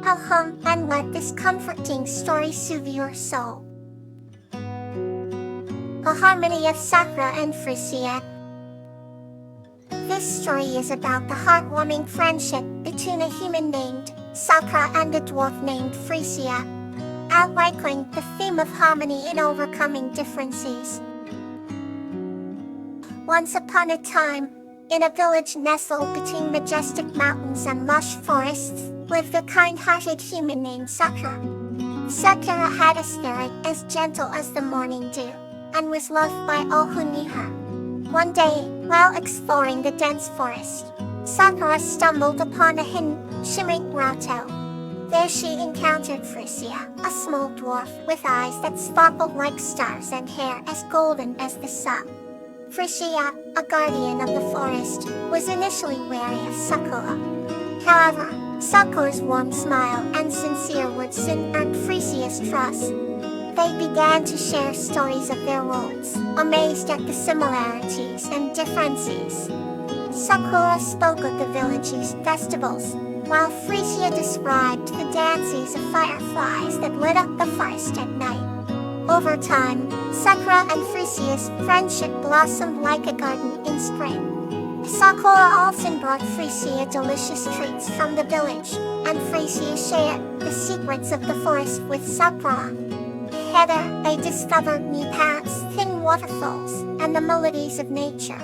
I'll hum and let this comforting story soothe your soul. A Harmony of Sakura and Frisia. This story is about the heartwarming friendship between a human named Sakura and a dwarf named Frisia, outlining the theme of harmony in overcoming differences. Once upon a time, in a village nestled between majestic mountains and lush forests, lived a kind-hearted human named Sakura. Sakura had a spirit as gentle as the morning dew, and was loved by all who knew her. One day, while exploring the dense forest, Sakura stumbled upon a hidden, shimmering grotto. There she encountered Frisia, a small dwarf with eyes that sparkled like stars and hair as golden as the sun. Frisia, a guardian of the forest, was initially wary of Sakura. However, Sakura's warm smile and sincere words soon earned Frisia's trust. They began to share stories of their worlds, amazed at the similarities and differences. Sakura spoke of the village's festivals, while Frisia described the dances of fireflies that lit up the forest at night. Over time, Sakura and Frisia's friendship blossomed like a garden in spring. Sakura often brought Frisia delicious treats from the village, and Frisia shared the secrets of the forest with Sakura. Together, they discovered new paths, hidden waterfalls, and the melodies of nature.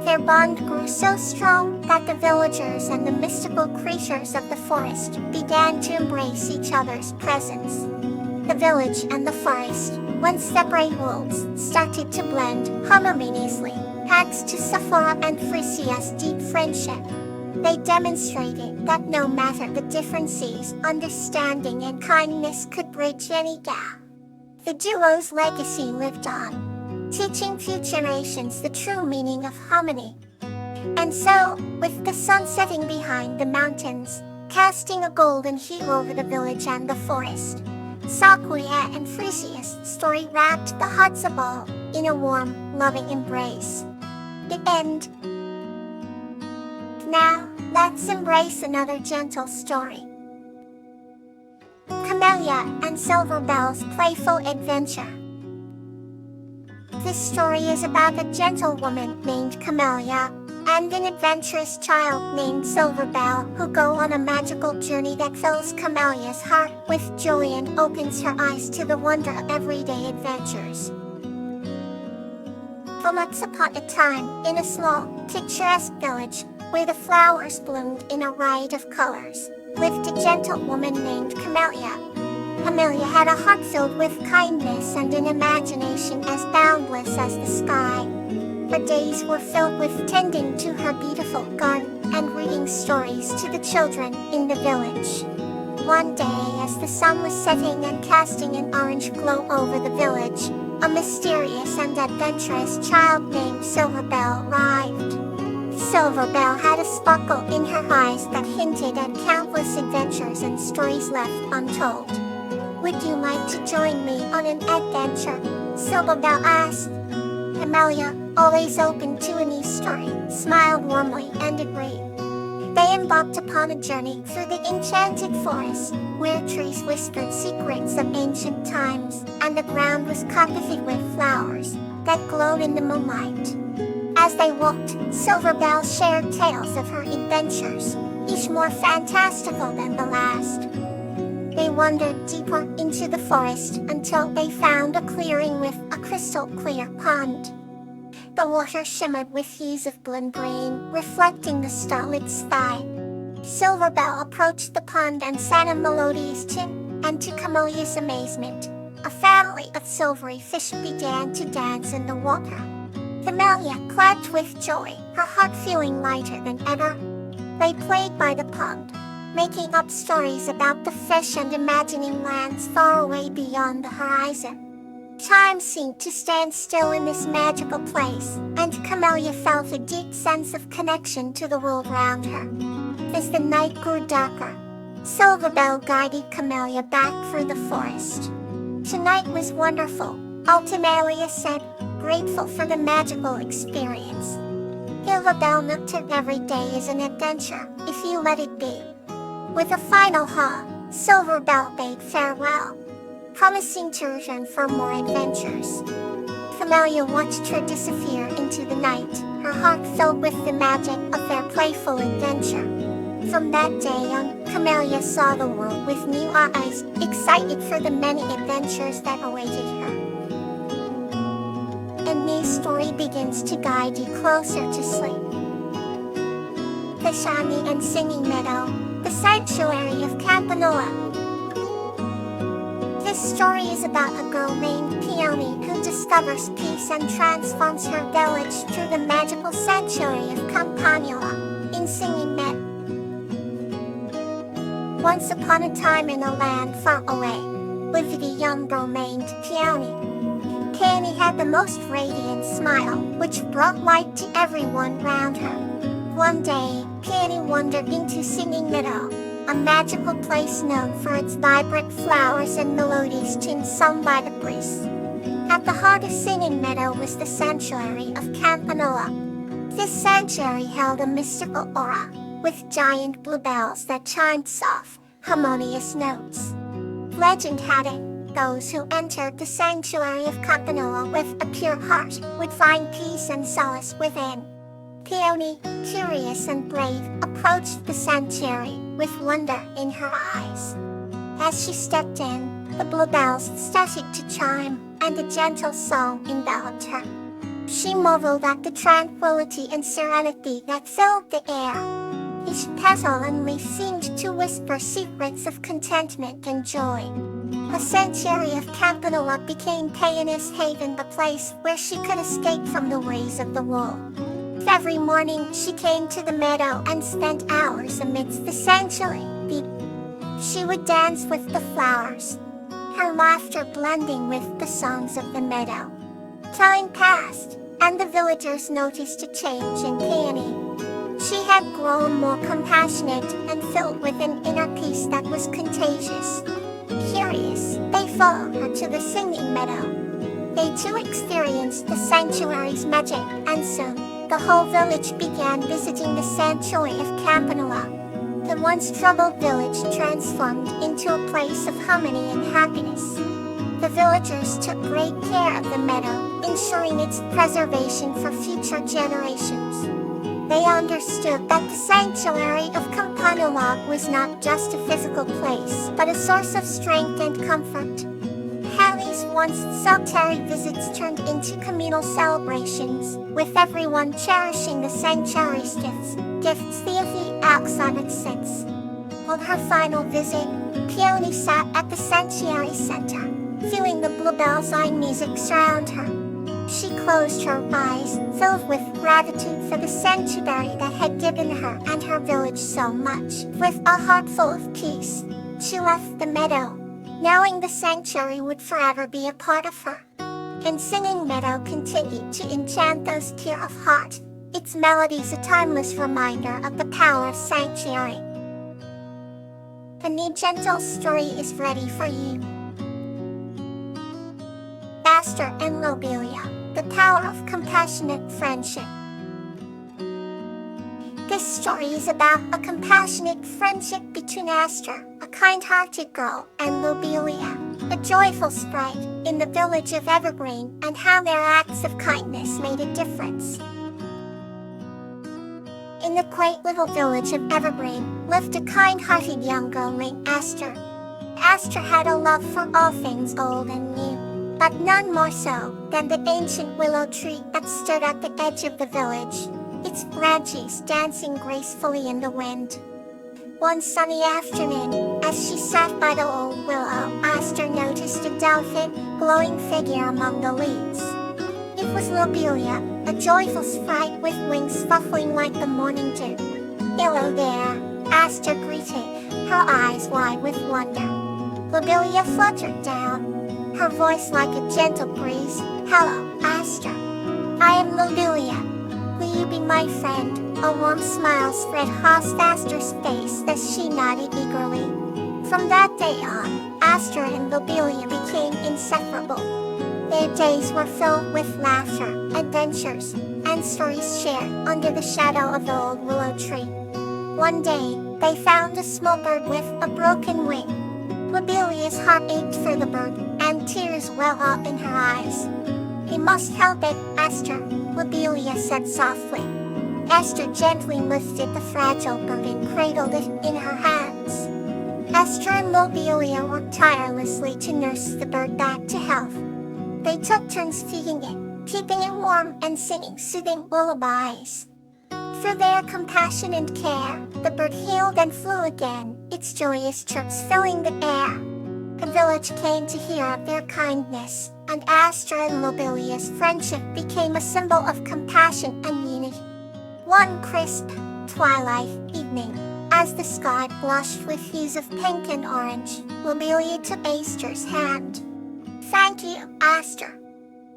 Their bond grew so strong that the villagers and the mystical creatures of the forest began to embrace each other's presence. The village and the forest, once separate worlds, started to blend harmoniously, thanks to Sakura and Frisia's deep friendship. They demonstrated that no matter the differences, understanding and kindness could bridge any gap. The duo's legacy lived on, teaching future generations the true meaning of harmony. And so, with the sun setting behind the mountains, casting a golden hue over the village and the forest, Sakura and Frisia's story wrapped the hearts of all in a warm, loving embrace. The end. Now, let's embrace another gentle story. Camellia and Silverbell's Playful Adventure. This story is about a gentle woman named Camellia and an adventurous child named Silverbell who go on a magical journey that fills Camellia's heart with joy and opens her eyes to the wonder of everyday adventures. Once upon a time, in a small, picturesque village, where the flowers bloomed in a riot of colors, lived a gentle woman named Camellia. Camellia had a heart filled with kindness and an imagination as boundless as the sky. Her days were filled with tending to her beautiful garden and reading stories to the children in the village. One day, as the sun was setting and casting an orange glow over the village, a mysterious and adventurous child named Silverbell arrived. Silverbell had a sparkle in her eyes that hinted at countless adventures and stories left untold. "Would you like to join me on an adventure?" Silverbell asked. Camellia, always open to a new story, smiled warmly and agreed. They embarked upon a journey through the enchanted forest, where trees whispered secrets of ancient times, and the ground was carpeted with flowers that glowed in the moonlight. As they walked, Silverbell shared tales of her adventures, each more fantastical than the last. They wandered deeper into the forest until they found a clearing with a crystal-clear pond. The water shimmered with hues of blue and green, reflecting the starlit sky. Silverbell approached the pond and sang a melodious tune, and to Camellia's amazement, a family of silvery fish began to dance in the water. Camellia clapped with joy, her heart feeling lighter than ever. They played by the pond, making up stories about the fish and imagining lands far away beyond the horizon. Time seemed to stand still in this magical place, and Camellia felt a deep sense of connection to the world around her. As the night grew darker, Silverbell guided Camellia back through the forest. "Tonight was wonderful," Camellia said, grateful for the magical experience. Silverbell looked at every day as an adventure, if you let it be. With a final haw, Silverbell bade farewell, promising to return for more adventures. Camellia watched her disappear into the night, her heart filled with the magic of their playful adventure. From that day on, Camellia saw the world with new eyes, excited for the many adventures that awaited her. A new story begins to guide you closer to sleep. The Shiny and Singing Meadow, the Sanctuary of Campanula. This story is about a girl named Peony who discovers peace and transforms her village through the magical sanctuary of Campanula in Singing Meadow. Once upon a time in a land far away, lived a young girl named Peony. Peony had the most radiant smile, which brought light to everyone round her. One day, Peony wandered into Singing Meadow, a magical place known for its vibrant flowers and melodious tunes sung by the breeze. At the heart of Singing Meadow was the sanctuary of Campanula. This sanctuary held a mystical aura, with giant bluebells that chimed soft, harmonious notes. Legend had it, those who entered the sanctuary of Campanula with a pure heart would find peace and solace within. Peony, curious and brave, approached the sanctuary with wonder in her eyes. As she stepped in, the bluebells started to chime, and a gentle song enveloped her. She marveled at the tranquility and serenity that filled the air. Each petal and leaf seemed to whisper secrets of contentment and joy. The sanctuary of Campanula became Peony's haven, the place where she could escape from the ways of the world. Every morning she came to the meadow and spent hours amidst the sanctuary. She would dance with the flowers, her laughter blending with the songs of the meadow. Time passed, and the villagers noticed a change in Peony. She had grown more compassionate and filled with an inner peace that was contagious. Curious, they followed her to the Singing Meadow. They too experienced the sanctuary's magic, and soon, the whole village began visiting the sanctuary of Campanula. The once troubled village transformed into a place of harmony and happiness. The villagers took great care of the meadow, ensuring its preservation for future generations. They understood that the sanctuary of Campanula was not just a physical place, but a source of strength and comfort. Hallie's once solitary visits turned into communal celebrations, with everyone cherishing the sanctuary's gifts the outside its sense. On her final visit, Peony sat at the sanctuary center, feeling the bluebell's eye music surround her. She closed her eyes, filled with gratitude for the sanctuary that had given her and her village so much. With a heart full of peace, she left the meadow, knowing the sanctuary would forever be a part of her. And Singing Meadow continued to enchant those dear of heart, its melodies a timeless reminder of the power of sanctuary. A new gentle story is ready for you. Aster and Lobelia, the power of compassionate friendship. This story is about a compassionate friendship between Aster, a kind-hearted girl, and Lobelia, a joyful sprite, in the village of Evergreen, and how their acts of kindness made a difference. In the quaint little village of Evergreen lived a kind-hearted young girl named Aster. Aster had a love for all things old and new, but none more so than the ancient willow tree that stood at the edge of the village, its branches dancing gracefully in the wind. One sunny afternoon, as she sat by the old willow, Aster noticed a delicate, glowing figure among the leaves. It was Lobelia, a joyful sprite with wings sparkling like the morning dew. "Hello there," Aster greeted, her eyes wide with wonder. Lobelia fluttered down, her voice like a gentle breeze. "Hello, Aster. I am Lobelia. Will you be my friend?" A warm smile spread across Aster's face as she nodded eagerly. From that day on, Aster and Lobelia became inseparable. Their days were filled with laughter, adventures, and stories shared under the shadow of the old willow tree. One day, they found a small bird with a broken wing. Lobelia's heart ached for the bird, and tears well up in her eyes. "He must help it, Esther," Lobelia said softly. Esther gently lifted the fragile bird and cradled it in her hands. Esther and Lobelia worked tirelessly to nurse the bird back to health. They took turns feeding it, keeping it warm, and singing soothing lullabies. Through their compassion and care, the bird healed and flew again, its joyous chirps filling the air. The village came to hear of their kindness, and Esther and Lobelia's friendship became a symbol of compassion and unity. One crisp, twilight evening, as the sky blushed with hues of pink and orange, Lobelia took Esther's hand. "Thank you, Esther.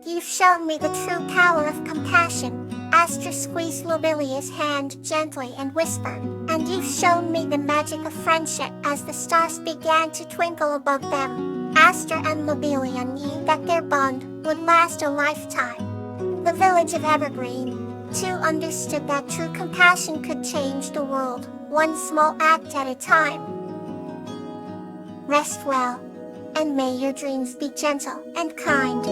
You've shown me the true power of compassion." Esther squeezed Lobelia's hand gently and whispered, "And you've shown me the magic of friendship." As the stars began to twinkle above them, Esther and Lobelia knew that their bond would last a lifetime. The village of Evergreen, too, understood that true compassion could change the world, one small act at a time. Rest well, and may your dreams be gentle and kind.